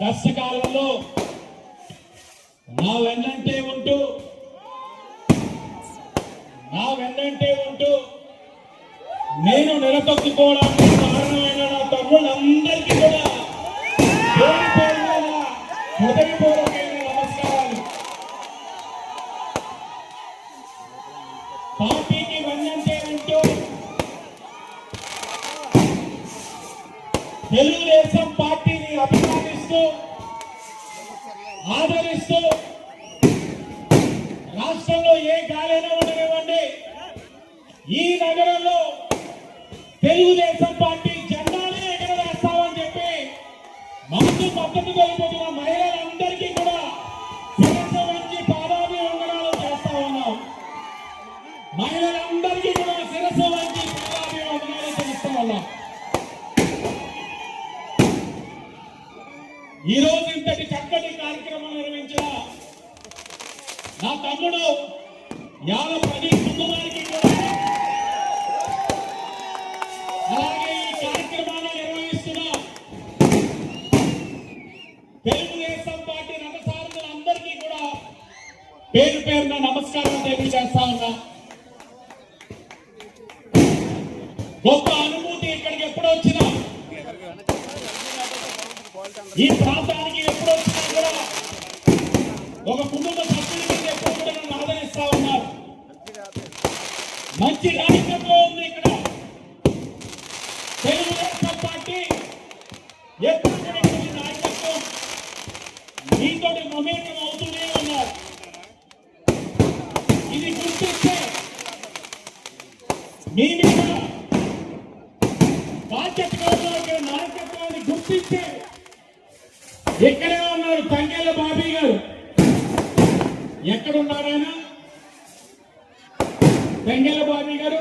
కష్టకాలంలో నా వెన్నంటే ఉంటూ నేను నిలదొక్కుకోవడానికి కారణమైన నా తమ్ముళ్ళందరికీ కూడా హృదయపూర్వకమైన నమస్కారాలు. పార్టీకి వెన్నంటే ఉంటూ తెలుగుదేశం పార్టీని అభిమానిస్తూ ఆదరిస్తూ రాష్ట్రంలో ఏ గాలైనా ఉండనివ్వండి, ఈ నగరంలో తెలుగుదేశం పార్టీ జెండానే ఎగరవేస్తామని చెప్పి మనకు మద్దతు తెలిపిన మహిళలందరికీ కూడా శిరస్సు వంచి పాదాభివందనాలు చేస్తా ఉన్నాం. మహిళలందరికీ కూడా శిరస్సు వంచి పాదాభివందనాలు చేస్తా ఉన్నాం. ఈ రోజు ఇంతటి చక్కటి కార్యక్రమం నిర్వహించిన నా తమ్ముడు యాలపల్లి కుటుంబానికి కూడా, అలాగే ఈ కార్యక్రమాన్ని నిర్వహిస్తున్న తెలుగుదేశం పార్టీ రథసారథులందరికీ కూడా పేరు పేరున నమస్కారం తెలియజేస్తా ఉన్నా. గొప్ప అనుభూతి ఇక్కడికి ఎప్పుడు వచ్చినా, ఈ ప్రాంతానికి ఎప్పుడు వచ్చినా కూడా ఒక కుటుంబ సభ్యుల మీద ఎప్పుడు కూడా నన్ను ఆదరిస్తా ఉన్నారు. మంచి నాయకత్వం ఉంది ఇక్కడ. తెలుగుదేశం పార్టీ ఎప్పుడు కూడా ఈ నాయకత్వం మీతో మమేకం అవుతూనే ఉన్నారు. ఇది గుర్తిస్తే మీ మీద బాధ్యతగా ఇక్కడ నాయకత్వాన్ని గుర్తిస్తే ఇక్కడే ఉన్నారు తంగెళ్ళ బాబీ గారు. ఎక్కడున్నారాయన? తంగెళ్ళ బాబీ గారు